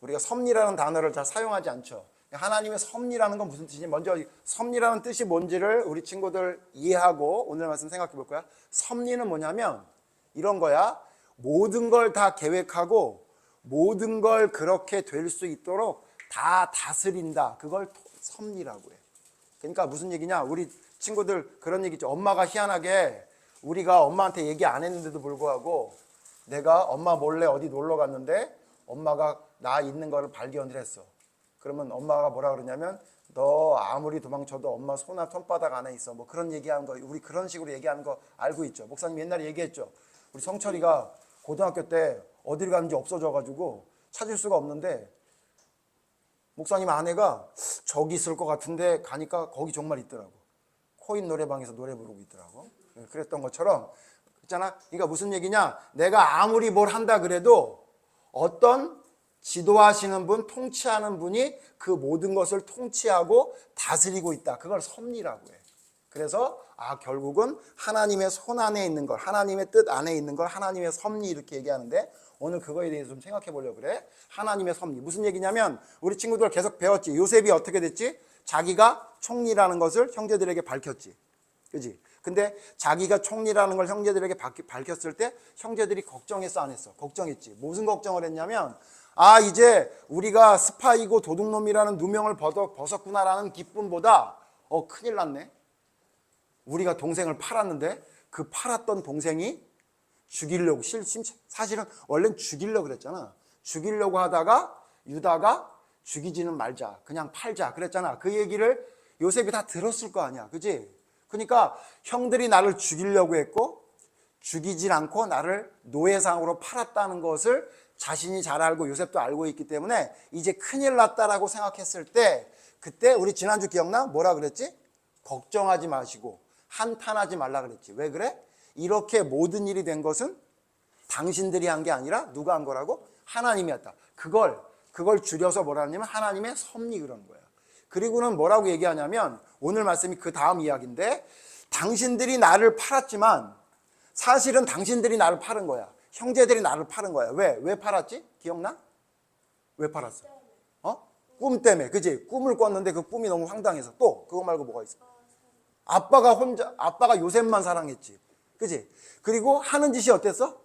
우리가 섭리라는 단어를 잘 사용하지 않죠. 하나님의 섭리라는 건 무슨 뜻이지? 먼저 섭리라는 뜻이 뭔지를 우리 친구들 이해하고 오늘 말씀 생각해 볼 거야. 섭리는 뭐냐면 이런 거야. 모든 걸 다 계획하고 모든 걸 그렇게 될 수 있도록 다 다스린다. 그걸 섭리라고 해. 그러니까 무슨 얘기냐? 우리 친구들 그런 얘기 있죠. 엄마가 희한하게 우리가 엄마한테 얘기 안 했는데도 불구하고 내가 엄마 몰래 어디 놀러 갔는데 엄마가 나 있는 거를 발견을 했어. 그러면 엄마가 뭐라 그러냐면 너 아무리 도망쳐도 엄마 손바닥 안에 있어. 뭐 그런 얘기하는 거, 우리 그런 식으로 얘기하는 거 알고 있죠. 목사님 옛날에 얘기했죠. 우리 성철이가 고등학교 때 어디를 갔는지 없어져가지고 찾을 수가 없는데 목사님 아내가 저기 있을 것 같은데 가니까 거기 정말 있더라고. 코인 노래방에서 노래 부르고 있더라고. 그랬던 것처럼 있잖아. 그러니까 무슨 얘기냐? 내가 아무리 뭘 한다 그래도 어떤 지도하시는 분, 통치하는 분이 그 모든 것을 통치하고 다스리고 있다. 그걸 섭리라고 해. 그래서 결국은 하나님의 손 안에 있는 걸, 하나님의 뜻 안에 있는 걸 하나님의 섭리 이렇게 얘기하는데 오늘 그거에 대해서 좀 생각해 보려고 그래. 하나님의 섭리. 무슨 얘기냐면 우리 친구들 계속 배웠지. 요셉이 어떻게 됐지? 자기가 총리라는 것을 형제들에게 밝혔지. 그지? 근데 자기가 총리라는 걸 형제들에게 밝혔을 때 형제들이 걱정했어 안 했어? 걱정했지. 무슨 걱정을 했냐면 이제 우리가 스파이고 도둑놈이라는 누명을 벗었구나라는 기쁨보다 큰일 났네. 우리가 동생을 팔았는데 그 팔았던 동생이 죽이려고 사실은 원래는 죽이려고 그랬잖아. 죽이려고 하다가 유다가 죽이지는 말자. 그냥 팔자. 그랬잖아. 그 얘기를 요셉이 다 들었을 거 아니야. 그지? 그러니까 형들이 나를 죽이려고 했고 죽이진 않고 나를 노예상으로 팔았다는 것을 자신이 잘 알고 요셉도 알고 있기 때문에 이제 큰일 났다라고 생각했을 때 그때 우리 지난주 기억나? 뭐라 그랬지? 걱정하지 마시고 한탄하지 말라 그랬지. 왜 그래? 이렇게 모든 일이 된 것은 당신들이 한 게 아니라 누가 한 거라고? 하나님이 했다. 그걸 줄여서 뭐라 하냐면 하나님의 섭리 그런 거야. 그리고는 뭐라고 얘기하냐면 오늘 말씀이 그 다음 이야기인데 당신들이 나를 팔았지만 사실은 당신들이 나를 파는 거야. 형제들이 나를 파는 거야. 왜 팔았지? 기억나? 왜 팔았어? 꿈 때문에. 그지? 꿈을 꿨는데 그 꿈이 너무 황당해서 또 그거 말고 뭐가 있어? 아빠가 요셉만 사랑했지. 그지? 그리고 하는 짓이 어땠어?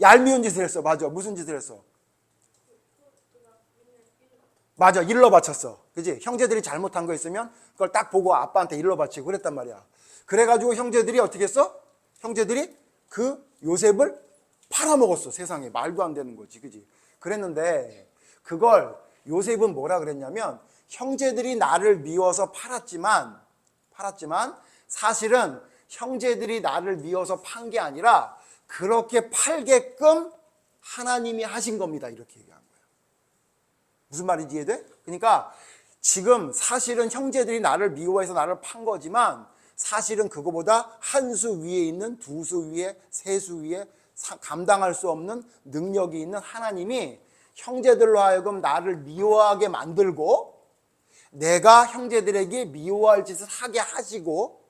얄미운 짓을 했어. 맞아. 무슨 짓을 했어? 맞아. 일러 바쳤어. 그지? 형제들이 잘못한 거 있으면 그걸 딱 보고 아빠한테 일러 바치고 그랬단 말이야. 그래가지고 형제들이 어떻게 했어? 형제들이 그 요셉을 팔아먹었어. 세상에. 말도 안 되는 거지. 그지? 그랬는데 그걸 요셉은 뭐라 그랬냐면 형제들이 나를 미워서 팔았지만 사실은 형제들이 나를 미워서 판 게 아니라 그렇게 팔게끔 하나님이 하신 겁니다. 이렇게 얘기한 거예요. 무슨 말인지 이해돼? 그러니까 지금 사실은 형제들이 나를 미워해서 나를 판 거지만 사실은 그거보다 한 수 위에 있는 두 수 위에 세 수 위에 감당할 수 없는 능력이 있는 하나님이 형제들로 하여금 나를 미워하게 만들고 내가 형제들에게 미워할 짓을 하게 하시고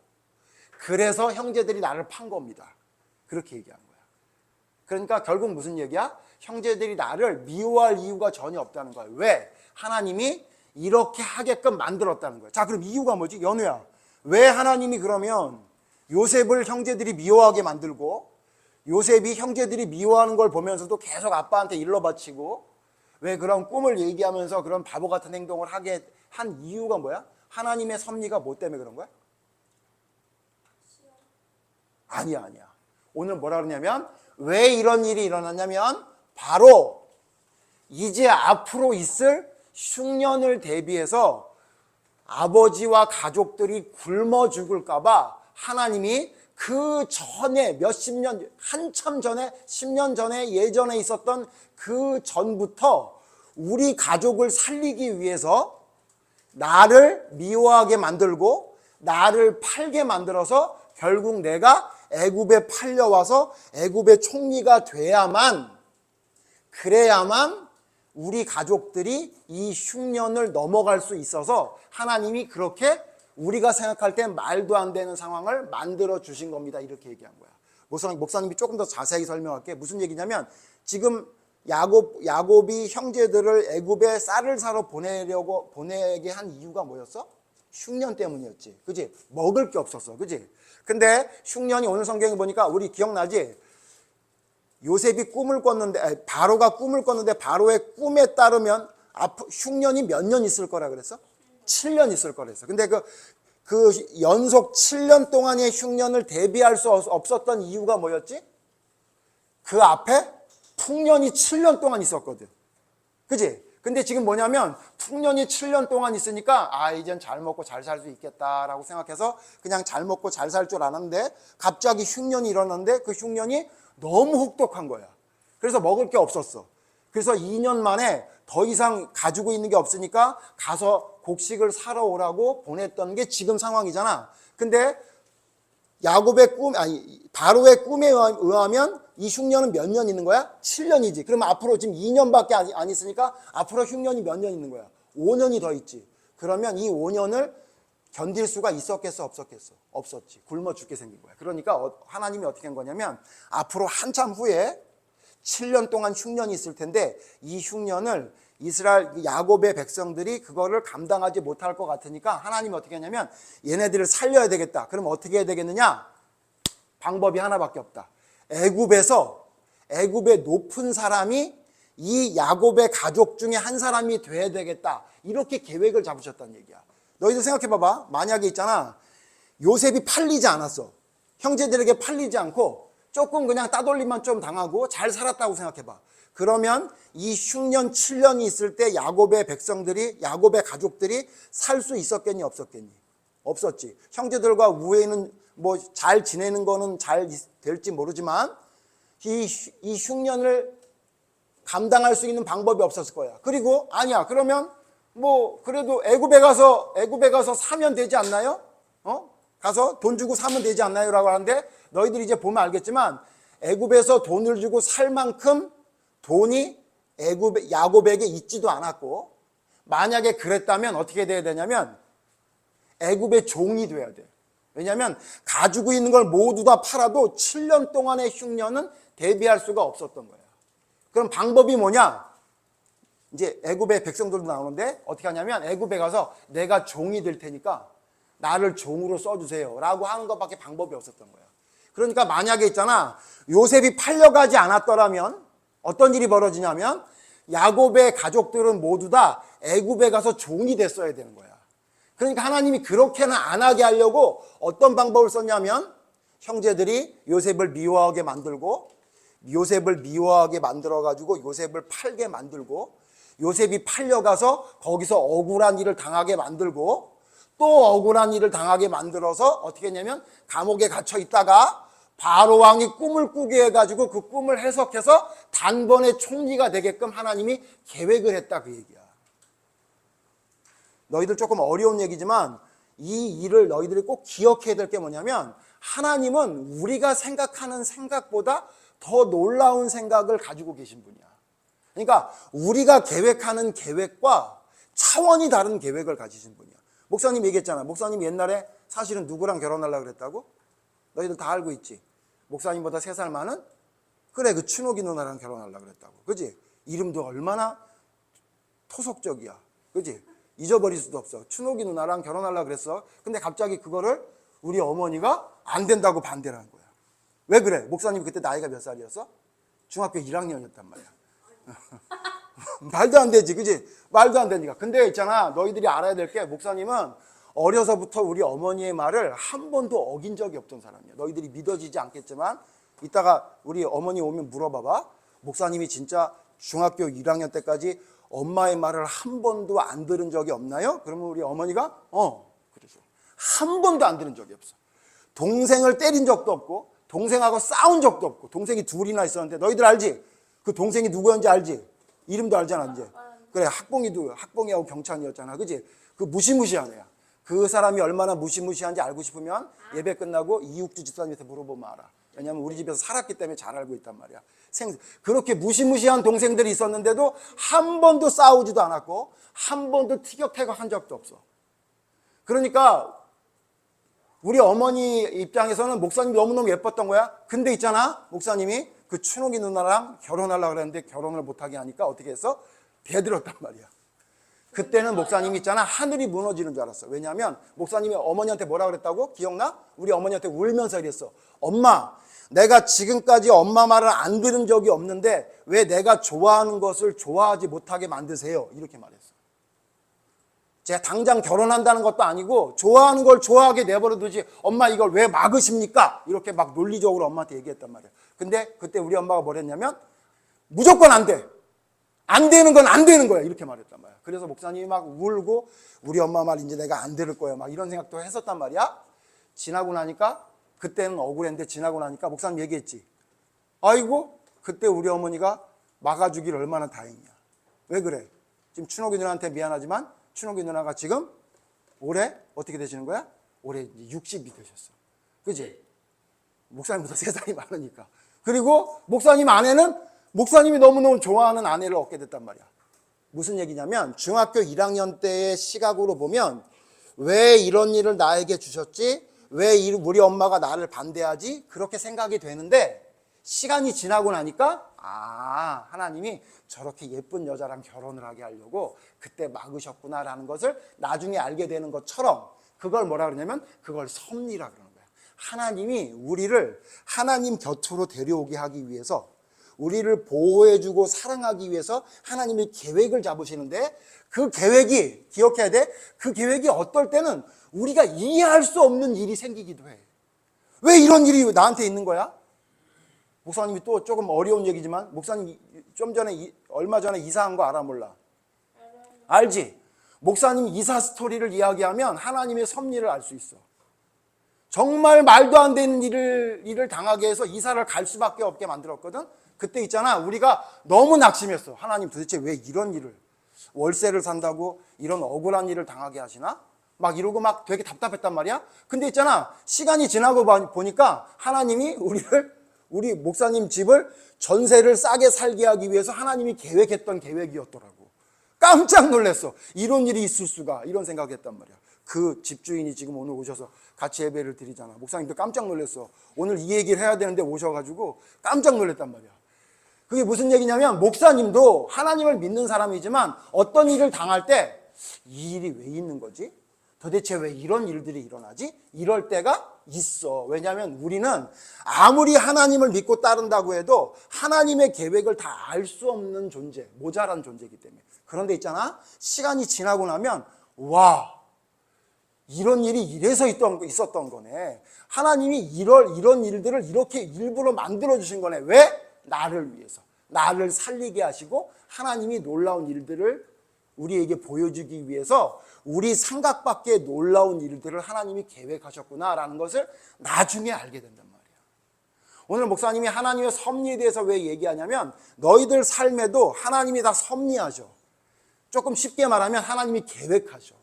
그래서 형제들이 나를 판 겁니다. 그렇게 얘기한 거야. 그러니까 결국 무슨 얘기야? 형제들이 나를 미워할 이유가 전혀 없다는 거야. 왜? 하나님이 이렇게 하게끔 만들었다는 거야. 자, 그럼 이유가 뭐지? 연우야. 왜 하나님이 그러면 요셉을 형제들이 미워하게 만들고 요셉이 형제들이 미워하는 걸 보면서도 계속 아빠한테 일러 바치고 왜 그런 꿈을 얘기하면서 그런 바보 같은 행동을 하게 한 이유가 뭐야? 하나님의 섭리가 뭐 때문에 그런 거야? 아니야. 오늘 뭐라 그러냐면 왜 이런 일이 일어났냐면 바로 이제 앞으로 있을 흉년을 대비해서 아버지와 가족들이 굶어 죽을까 봐 하나님이 그 전에 몇십 년, 한참 전에 10년 전에 예전에 있었던 그 전부터 우리 가족을 살리기 위해서 나를 미워하게 만들고 나를 팔게 만들어서 결국 내가 애굽에 팔려와서 애굽의 총리가 그래야만 우리 가족들이 이 흉년을 넘어갈 수 있어서 하나님이 그렇게 우리가 생각할 때 말도 안 되는 상황을 만들어 주신 겁니다. 이렇게 얘기한 거야. 목사님이 조금 더 자세히 설명할게. 무슨 얘기냐면 지금 야곱이 형제들을 애굽에 쌀을 사러 보내게 한 이유가 뭐였어? 흉년 때문이었지. 그지? 먹을 게 없었어. 그지? 근데 흉년이 오늘 성경에 보니까 우리 기억나지? 요셉이 꿈을 꿨는데, 바로가 꿈을 꿨는데 바로의 꿈에 따르면 흉년이 몇 년 있을 거라 그랬어? 7년 있을 거라 그랬어. 근데 그 연속 7년 동안의 흉년을 대비할 수 없었던 이유가 뭐였지? 그 앞에 풍년이 7년 동안 있었거든. 그지? 근데 지금 뭐냐면 풍년이 7년 동안 있으니까 이젠 잘 먹고 잘 살 수 있겠다라고 생각해서 그냥 잘 먹고 잘 살 줄 알았는데 갑자기 흉년이 일어났는데 그 흉년이 너무 혹독한 거야. 그래서 먹을 게 없었어. 그래서 2년 만에 더 이상 가지고 있는 게 없으니까 가서 곡식을 사러 오라고 보냈던 게 지금 상황이잖아. 근데 바로의 꿈에 의하면 이 흉년은 몇 년 있는 거야? 7년이지. 그러면 앞으로 지금 2년밖에 안 있으니까 앞으로 흉년이 몇 년 있는 거야? 5년이 더 있지. 그러면 이 5년을 견딜 수가 있었겠어, 없었겠어? 없었지. 굶어 죽게 생긴 거야. 그러니까 하나님이 어떻게 한 거냐면 앞으로 한참 후에 7년 동안 흉년이 있을 텐데 이 흉년을 이스라엘 야곱의 백성들이 그거를 감당하지 못할 것 같으니까 하나님이 어떻게 하냐면 얘네들을 살려야 되겠다. 그럼 어떻게 해야 되겠느냐? 방법이 하나밖에 없다. 애굽의 높은 사람이 이 야곱의 가족 중에 한 사람이 돼야 되겠다. 이렇게 계획을 잡으셨다는 얘기야. 너희들 생각해 봐봐. 만약에 있잖아. 요셉이 팔리지 않았어. 형제들에게 팔리지 않고 조금 그냥 따돌림만 좀 당하고 잘 살았다고 생각해 봐. 그러면 이 흉년 7년이 있을 때 야곱의 가족들이 살 수 있었겠니, 없었겠니? 없었지. 형제들과 우애는 뭐 잘 지내는 거는 잘 될지 모르지만 이 흉년을 감당할 수 있는 방법이 없었을 거야. 그리고 아니야. 그러면 뭐 그래도 애굽에 가서 사면 되지 않나요? 가서 돈 주고 사면 되지 않나요? 라고 하는데 너희들이 이제 보면 알겠지만 애굽에서 돈을 주고 살 만큼 돈이 야곱에게 있지도 않았고 만약에 그랬다면 어떻게 돼야 되냐면 애굽의 종이 돼야 돼. 왜냐하면 가지고 있는 걸 모두 다 팔아도 7년 동안의 흉년은 대비할 수가 없었던 거야. 그럼 방법이 뭐냐? 이제 애굽의 백성들도 나오는데 어떻게 하냐면 애굽에 가서 내가 종이 될 테니까 나를 종으로 써주세요 라고 하는 것밖에 방법이 없었던 거야. 그러니까 만약에 있잖아 요셉이 팔려가지 않았더라면 어떤 일이 벌어지냐면 야곱의 가족들은 모두 다 애굽에 가서 종이 됐어야 되는 거야. 그러니까 하나님이 그렇게는 안 하게 하려고 어떤 방법을 썼냐면 형제들이 요셉을 미워하게 만들고 요셉을 미워하게 만들어가지고 요셉을 팔게 만들고 요셉이 팔려가서 거기서 억울한 일을 당하게 만들고 또 억울한 일을 당하게 만들어서 어떻게 했냐면 감옥에 갇혀 있다가 바로 왕이 꿈을 꾸게 해가지고 그 꿈을 해석해서 단번에 총리가 되게끔 하나님이 계획을 했다 그 얘기야. 너희들 조금 어려운 얘기지만 이 일을 너희들이 꼭 기억해야 될 게 뭐냐면 하나님은 우리가 생각하는 생각보다 더 놀라운 생각을 가지고 계신 분이야. 그러니까 우리가 계획하는 계획과 차원이 다른 계획을 가지신 분이야. 목사님 얘기했잖아. 목사님 옛날에 사실은 누구랑 결혼하려고 그랬다고? 너희들 다 알고 있지. 목사님보다 3살 많은? 그래 그 춘옥이 누나랑 결혼하려고 그랬다고. 그지? 이름도 얼마나 토속적이야. 그지? 잊어버릴 수도 없어. 춘옥이 누나랑 결혼하려고 그랬어. 근데 갑자기 그거를 우리 어머니가 안 된다고 반대를 한 거야. 왜 그래? 목사님 그때 나이가 몇 살이었어? 중학교 1학년이었단 말이야. 말도 안 되지. 그지? 말도 안 되니까. 근데 있잖아. 너희들이 알아야 될 게 목사님은 어려서부터 우리 어머니의 말을 한 번도 어긴 적이 없던 사람이야. 너희들이 믿어지지 않겠지만 이따가 우리 어머니 오면 물어봐봐. 목사님이 진짜 중학교 1학년 때까지 엄마의 말을 한 번도 안 들은 적이 없나요? 그러면 우리 어머니가 그러죠. 한 번도 안 들은 적이 없어. 동생을 때린 적도 없고 동생하고 싸운 적도 없고 동생이 둘이나 있었는데 너희들 알지? 그 동생이 누구였는지 알지? 이름도 알잖아 이제. 그래 학봉이하고 경찬이었잖아. 그지? 그 무시무시한 애야. 그 사람이 얼마나 무시무시한지 알고 싶으면 예배 끝나고 이육주 집사님한테 물어보면 알아. 왜냐하면 우리 집에서 살았기 때문에 잘 알고 있단 말이야. 그렇게 무시무시한 동생들이 있었는데도 한 번도 싸우지도 않았고 한 번도 티격태격한 적도 없어. 그러니까 우리 어머니 입장에서는 목사님이 너무너무 예뻤던 거야. 근데 있잖아 목사님이 그 춘옥이 누나랑 결혼하려고 그랬는데 결혼을 못하게 하니까 어떻게 했어? 대들었단 말이야. 그때는 목사님이 있잖아, 하늘이 무너지는 줄 알았어. 왜냐하면 목사님이 어머니한테 뭐라 그랬다고? 기억나? 우리 어머니한테 울면서 이랬어. 엄마, 내가 지금까지 엄마 말을 안 들은 적이 없는데 왜 내가 좋아하는 것을 좋아하지 못하게 만드세요? 이렇게 말했어. 제가 당장 결혼한다는 것도 아니고 좋아하는 걸 좋아하게 내버려 두지 엄마 이걸 왜 막으십니까? 이렇게 막 논리적으로 엄마한테 얘기했단 말이야. 근데 그때 우리 엄마가 뭐랬냐면 무조건 안 돼. 안 되는 건 안 되는 거야. 이렇게 말했단 말이야. 그래서 목사님이 막 울고 우리 엄마 말 이제 내가 안 들을 거야. 막 이런 생각도 했었단 말이야. 지나고 나니까 그때는 억울했는데 지나고 나니까 목사님 얘기했지. 아이고 그때 우리 어머니가 막아주길 얼마나 다행이야. 왜 그래? 지금 춘옥이 누나한테 미안하지만 춘옥이 누나가 지금 올해 어떻게 되시는 거야? 올해 60이 되셨어. 그지? 목사님보다 3살이 많으니까. 그리고 목사님 아내는 목사님이 너무너무 좋아하는 아내를 얻게 됐단 말이야. 무슨 얘기냐면 중학교 1학년 때의 시각으로 보면 왜 이런 일을 나에게 주셨지? 왜 우리 엄마가 나를 반대하지? 그렇게 생각이 되는데 시간이 지나고 나니까 하나님이 저렇게 예쁜 여자랑 결혼을 하게 하려고 그때 막으셨구나라는 것을 나중에 알게 되는 것처럼 그걸 뭐라 그러냐면 그걸 섭리라 그러는 거야. 하나님이 우리를 하나님 곁으로 데려오게 하기 위해서 우리를 보호해주고 사랑하기 위해서 하나님이 계획을 잡으시는데 그 계획이 기억해야 돼. 그 계획이 어떨 때는 우리가 이해할 수 없는 일이 생기기도 해. 왜 이런 일이 나한테 있는 거야? 목사님이 또 조금 어려운 얘기지만 목사님 좀 전에 얼마 전에 이사한 거 알아 몰라? 알지? 목사님 이사 스토리를 이야기하면 하나님의 섭리를 알 수 있어. 정말 말도 안 되는 일을 당하게 해서 이사를 갈 수밖에 없게 만들었거든. 그때 있잖아 우리가 너무 낙심했어. 하나님 도대체 왜 이런 일을 월세를 산다고 이런 억울한 일을 당하게 하시나? 막 이러고 막 되게 답답했단 말이야. 근데 있잖아 시간이 지나고 보니까 하나님이 우리 목사님 집을 전세를 싸게 살게 하기 위해서 하나님이 계획했던 계획이었더라고. 깜짝 놀랐어. 이런 일이 있을 수가 이런 생각했단 말이야. 그 집주인이 지금 오늘 오셔서 같이 예배를 드리잖아. 목사님도 깜짝 놀랐어. 오늘 이 얘기를 해야 되는데 오셔가지고 깜짝 놀랐단 말이야. 그게 무슨 얘기냐면 목사님도 하나님을 믿는 사람이지만 어떤 일을 당할 때 이 일이 왜 있는 거지? 도대체 왜 이런 일들이 일어나지? 이럴 때가 있어. 왜냐하면 우리는 아무리 하나님을 믿고 따른다고 해도 하나님의 계획을 다 알 수 없는 존재, 모자란 존재이기 때문에. 그런데 있잖아 시간이 지나고 나면 와 이런 일이 이래서 있었던 거네. 하나님이 이런 일들을 이렇게 일부러 만들어주신 거네. 왜? 나를 위해서. 나를 살리게 하시고 하나님이 놀라운 일들을 우리에게 보여주기 위해서 우리 생각 밖의 놀라운 일들을 하나님이 계획하셨구나라는 것을 나중에 알게 된단 말이야. 오늘 목사님이 하나님의 섭리에 대해서 왜 얘기하냐면 너희들 삶에도 하나님이 다 섭리하셔. 조금 쉽게 말하면 하나님이 계획하셔.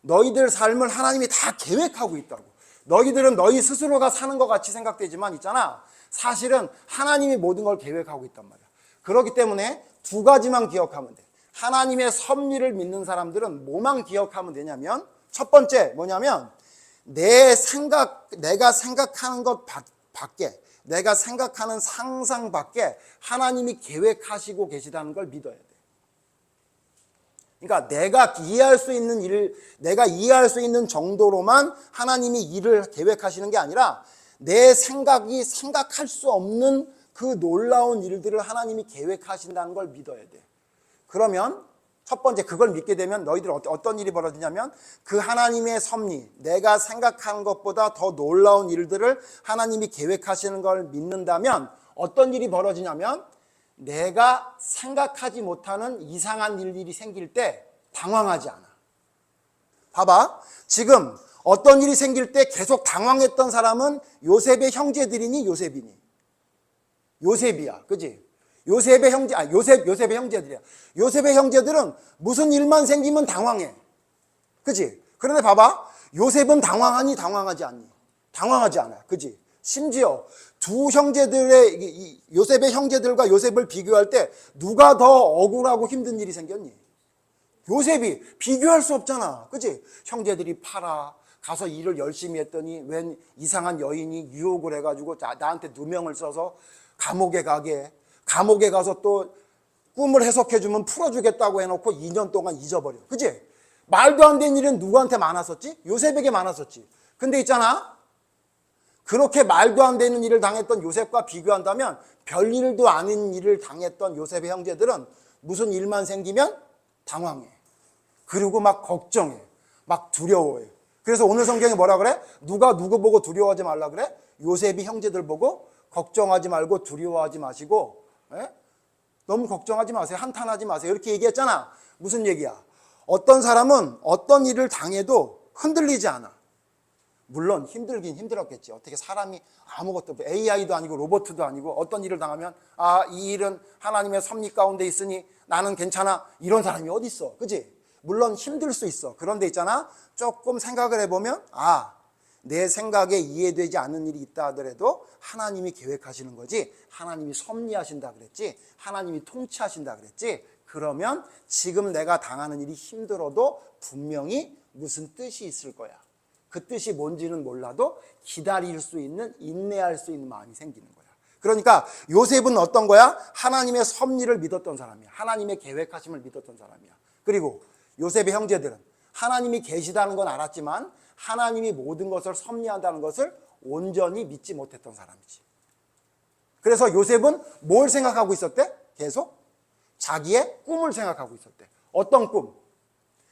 너희들 삶을 하나님이 다 계획하고 있다고. 너희들은 너희 스스로가 사는 것 같이 생각되지만 있잖아 사실은 하나님이 모든 걸 계획하고 있단 말이야. 그렇기 때문에 두 가지만 기억하면 돼. 하나님의 섭리를 믿는 사람들은 뭐만 기억하면 되냐면 첫 번째 뭐냐면 내가 생각하는 것 밖에 내가 생각하는 상상 밖에 하나님이 계획하시고 계시다는 걸 믿어야 돼. 그러니까 내가 이해할 수 있는 정도로만 하나님이 일을 계획하시는 게 아니라 내 생각이 생각할 수 없는 그 놀라운 일들을 하나님이 계획하신다는 걸 믿어야 돼. 그러면 첫 번째 그걸 믿게 되면 너희들 어떤 일이 벌어지냐면 그 하나님의 섭리, 내가 생각하는 것보다 더 놀라운 일들을 하나님이 계획하시는 걸 믿는다면 어떤 일이 벌어지냐면 내가 생각하지 못하는 이상한 일들이 생길 때 당황하지 않아. 봐봐. 지금 어떤 일이 생길 때 계속 당황했던 사람은 요셉의 형제들이니 요셉이니? 요셉이야. 그지? 요셉의 형제들이야. 요셉의 형제들은 무슨 일만 생기면 당황해. 그지? 그런데 봐봐. 요셉은 당황하니 당황하지 않니? 당황하지 않아. 그지? 심지어 요셉의 형제들과 요셉을 비교할 때 누가 더 억울하고 힘든 일이 생겼니? 요셉이. 비교할 수 없잖아. 그지? 형제들이 가서 일을 열심히 했더니 웬 이상한 여인이 유혹을 해가지고 나한테 누명을 써서 감옥에 가게, 감옥에 가서 또 꿈을 해석해주면 풀어주겠다고 해놓고 2년 동안 잊어버려. 그치? 말도 안 되는 일은 누구한테 많았었지? 요셉에게 많았었지. 근데 있잖아, 그렇게 말도 안 되는 일을 당했던 요셉과 비교한다면 별일도 아닌 일을 당했던 요셉의 형제들은 무슨 일만 생기면 당황해. 그리고 막 걱정해. 막 두려워해. 그래서 오늘 성경에 뭐라 그래? 누가 누구 보고 두려워하지 말라 그래? 요셉이 형제들 보고 걱정하지 말고 두려워하지 마시고, 에? 너무 걱정하지 마세요. 한탄하지 마세요. 이렇게 얘기했잖아. 무슨 얘기야? 어떤 사람은 어떤 일을 당해도 흔들리지 않아. 물론 힘들긴 힘들었겠지. 어떻게 사람이 아무것도 없고 AI도 아니고 로봇도 아니고 어떤 일을 당하면 이 일은 하나님의 섭리 가운데 있으니 나는 괜찮아. 이런 사람이 어디 있어? 그치? 물론 힘들 수 있어. 그런데 있잖아, 조금 생각을 해보면 내 생각에 이해되지 않는 일이 있다 하더라도 하나님이 계획하시는 거지, 하나님이 섭리하신다 그랬지, 하나님이 통치하신다 그랬지. 그러면 지금 내가 당하는 일이 힘들어도 분명히 무슨 뜻이 있을 거야. 그 뜻이 뭔지는 몰라도 기다릴 수 있는, 인내할 수 있는 마음이 생기는 거야. 그러니까 요셉은 어떤 거야? 하나님의 섭리를 믿었던 사람이야. 하나님의 계획하심을 믿었던 사람이야. 그리고 요셉의 형제들은 하나님이 계시다는 건 알았지만 하나님이 모든 것을 섭리한다는 것을 온전히 믿지 못했던 사람이지. 그래서 요셉은 뭘 생각하고 있었대? 계속 자기의 꿈을 생각하고 있었대. 어떤 꿈?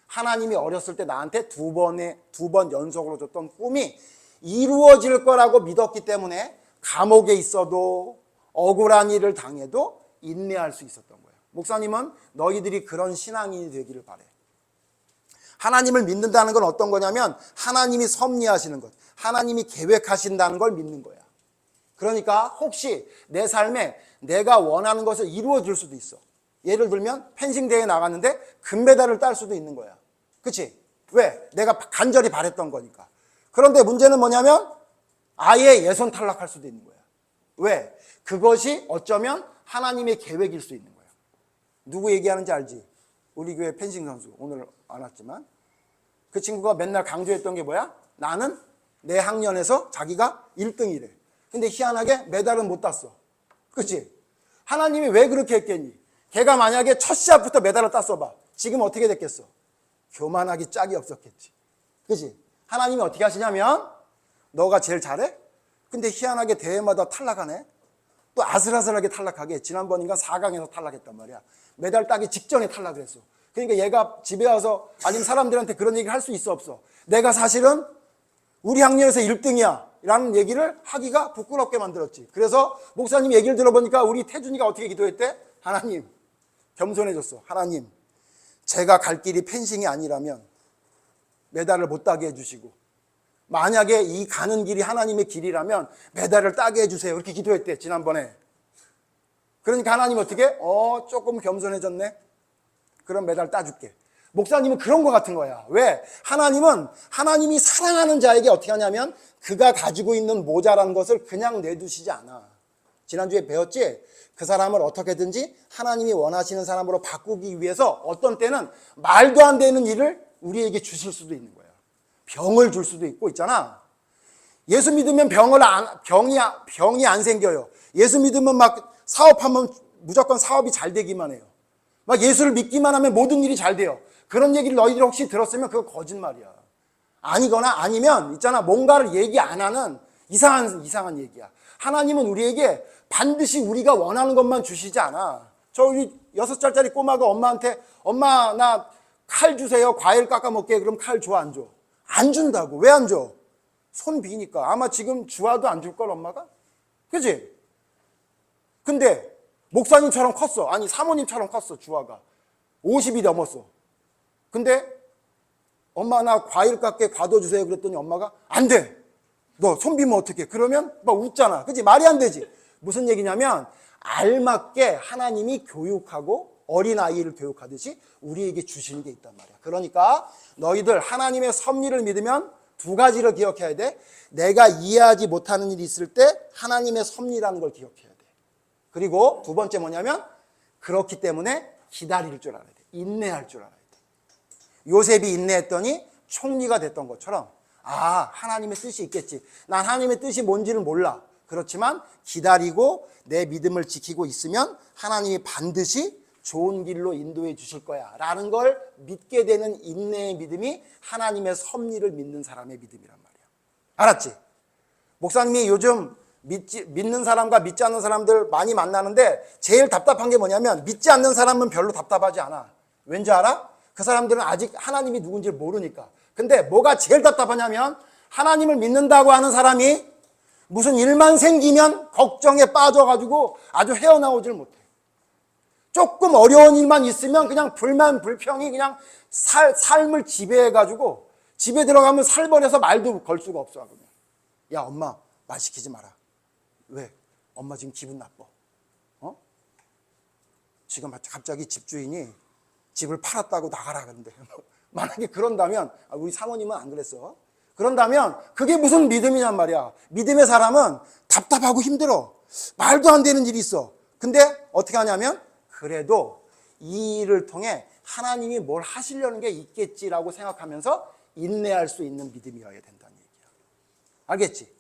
하나님이 어렸을 때 나한테 두 번 연속으로 줬던 꿈이 이루어질 거라고 믿었기 때문에 감옥에 있어도 억울한 일을 당해도 인내할 수 있었던 거예요. 목사님은 너희들이 그런 신앙인이 되기를 바래. 하나님을 믿는다는 건 어떤 거냐면 하나님이 섭리하시는 것, 하나님이 계획하신다는 걸 믿는 거야. 그러니까 혹시 내 삶에 내가 원하는 것을 이루어 줄 수도 있어. 예를 들면 펜싱 대회에 나갔는데 금메달을 딸 수도 있는 거야. 그치? 왜? 내가 간절히 바랬던 거니까. 그런데 문제는 뭐냐면 아예 예선 탈락할 수도 있는 거야. 왜? 그것이 어쩌면 하나님의 계획일 수 있는 거야. 누구 얘기하는지 알지? 우리 교회 펜싱 선수, 오늘 안 왔지만 그 친구가 맨날 강조했던 게 뭐야? 나는 내 학년에서 자기가 1등이래. 근데 희한하게 메달은 못 땄어. 그치? 하나님이 왜 그렇게 했겠니? 걔가 만약에 첫 시합부터 메달을 땄어 봐. 지금 어떻게 됐겠어? 교만하기 짝이 없었겠지. 그치? 하나님이 어떻게 하시냐면 너가 제일 잘해? 근데 희한하게 대회마다 탈락하네? 또 아슬아슬하게 탈락하게. 지난번인가 4강에서 탈락했단 말이야. 메달 따기 직전에 탈락을 했어. 그러니까 얘가 집에 와서 아니면 사람들한테 그런 얘기를 할 수 있어 없어? 내가 사실은 우리 학년에서 1등이야 라는 얘기를 하기가 부끄럽게 만들었지. 그래서 목사님 얘기를 들어보니까 우리 태준이가 어떻게 기도했대? 하나님, 겸손해졌어. 하나님, 제가 갈 길이 펜싱이 아니라면 메달을 못 따게 해주시고, 만약에 이 가는 길이 하나님의 길이라면 메달을 따게 해주세요. 이렇게 기도했대, 지난번에. 그러니까 하나님 어떻게? 조금 겸손해졌네. 그럼 메달 따줄게. 목사님은 그런 것 같은 거야. 왜? 하나님은 하나님이 사랑하는 자에게 어떻게 하냐면 그가 가지고 있는 모자란 것을 그냥 내두시지 않아. 지난주에 배웠지? 그 사람을 어떻게든지 하나님이 원하시는 사람으로 바꾸기 위해서 어떤 때는 말도 안 되는 일을 우리에게 주실 수도 있는 거야. 병을 줄 수도 있고 있잖아. 예수 믿으면 병이 안 생겨요. 예수 믿으면 막 사업하면 무조건 사업이 잘 되기만 해요. 막 예수를 믿기만 하면 모든 일이 잘 돼요. 그런 얘기를 너희들이 혹시 들었으면 그거 거짓말이야. 아니거나 아니면 있잖아, 뭔가를 얘기 안 하는 이상한 얘기야. 하나님은 우리에게 반드시 우리가 원하는 것만 주시지 않아. 저 우리 6살짜리 꼬마가 엄마한테 엄마 나 칼 주세요. 과일 깎아 먹게. 그럼 칼 줘 안 줘? 안 준다고. 왜 안 줘? 손 비니까. 아마 지금 주화도 안 줄 걸 엄마가? 그치? 근데 목사님처럼 컸어. 아니 사모님처럼 컸어. 주화가 50이 넘었어. 근데 엄마 나 과일 깎게 과도 주세요. 그랬더니 엄마가 안 돼. 너 손 비면 어떡해? 그러면 막 웃잖아. 그치? 말이 안 되지. 무슨 얘기냐면 알맞게 하나님이 교육하고 어린아이를 교육하듯이 우리에게 주시는 게 있단 말이야. 그러니까 너희들 하나님의 섭리를 믿으면 두 가지를 기억해야 돼. 내가 이해하지 못하는 일이 있을 때 하나님의 섭리라는 걸 기억해야 돼. 그리고 두 번째 뭐냐면 그렇기 때문에 기다릴 줄 알아야 돼. 인내할 줄 알아야 돼. 요셉이 인내했더니 총리가 됐던 것처럼 하나님의 뜻이 있겠지. 난 하나님의 뜻이 뭔지를 몰라. 그렇지만 기다리고 내 믿음을 지키고 있으면 하나님이 반드시 좋은 길로 인도해 주실 거야 라는 걸 믿게 되는 인내의 믿음이 하나님의 섭리를 믿는 사람의 믿음이란 말이야. 알았지? 목사님이 요즘 믿는 사람과 믿지 않는 사람들 많이 만나는데 제일 답답한 게 뭐냐면 믿지 않는 사람은 별로 답답하지 않아. 왠지 알아? 그 사람들은 아직 하나님이 누군지 모르니까. 근데 뭐가 제일 답답하냐면 하나님을 믿는다고 하는 사람이 무슨 일만 생기면 걱정에 빠져가지고 아주 헤어나오질 못해. 조금 어려운 일만 있으면 그냥 불만 불평이 그냥 삶을 지배해가지고 집에 들어가면 살벌해서 말도 걸 수가 없어. 그냥. 야 엄마 말 시키지 마라. 왜? 엄마 지금 기분 나빠. 지금 갑자기 집주인이 집을 팔았다고 나가라 그런데 만약에 그런다면 우리 사모님은 안 그랬어. 그런다면 그게 무슨 믿음이냔 말이야. 믿음의 사람은 답답하고 힘들어. 말도 안 되는 일이 있어. 근데 어떻게 하냐면 그래도 이 일을 통해 하나님이 뭘 하시려는 게 있겠지라고 생각하면서 인내할 수 있는 믿음이어야 된다는 얘기야. 알겠지?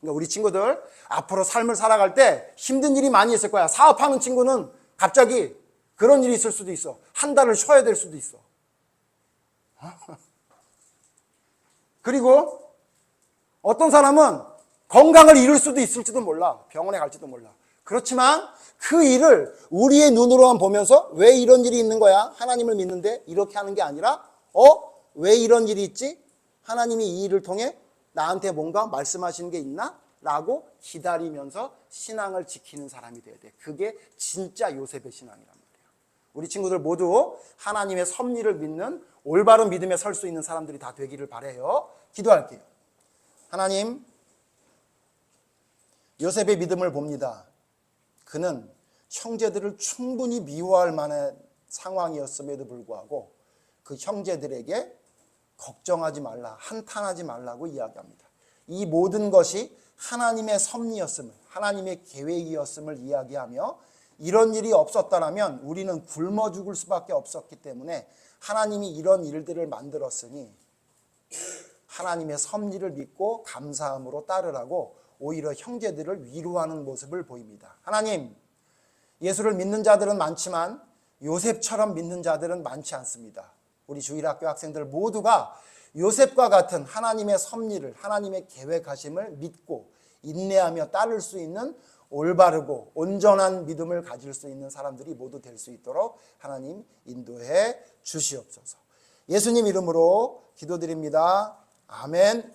그러니까 우리 친구들 앞으로 삶을 살아갈 때 힘든 일이 많이 있을 거야. 사업하는 친구는 갑자기 그런 일이 있을 수도 있어. 한 달을 쉬어야 될 수도 있어. 그리고 어떤 사람은 건강을 잃을 수도 있을지도 몰라. 병원에 갈지도 몰라. 그렇지만 그 일을 우리의 눈으로만 보면서 왜 이런 일이 있는 거야? 하나님을 믿는데 이렇게 하는 게 아니라 왜 이런 일이 있지? 하나님이 이 일을 통해 나한테 뭔가 말씀하시는 게 있나? 라고 기다리면서 신앙을 지키는 사람이 돼야 돼. 그게 진짜 요셉의 신앙이란 말이야. 우리 친구들 모두 하나님의 섭리를 믿는 올바른 믿음에 설 수 있는 사람들이 다 되기를 바라요. 기도할게요. 하나님, 요셉의 믿음을 봅니다. 그는 형제들을 충분히 미워할 만한 상황이었음에도 불구하고 그 형제들에게 걱정하지 말라, 한탄하지 말라고 이야기합니다. 이 모든 것이 하나님의 섭리였음을, 하나님의 계획이었음을 이야기하며 이런 일이 없었다면 우리는 굶어 죽을 수밖에 없었기 때문에 하나님이 이런 일들을 만들었으니 하나님의 섭리를 믿고 감사함으로 따르라고 오히려 형제들을 위로하는 모습을 보입니다. 하나님, 예수를 믿는 자들은 많지만 요셉처럼 믿는 자들은 많지 않습니다. 우리 주일학교 학생들 모두가 요셉과 같은 하나님의 섭리를, 하나님의 계획하심을 믿고 인내하며 따를 수 있는 올바르고 온전한 믿음을 가질 수 있는 사람들이 모두 될 수 있도록 하나님 인도해 주시옵소서. 예수님 이름으로 기도드립니다. 아멘.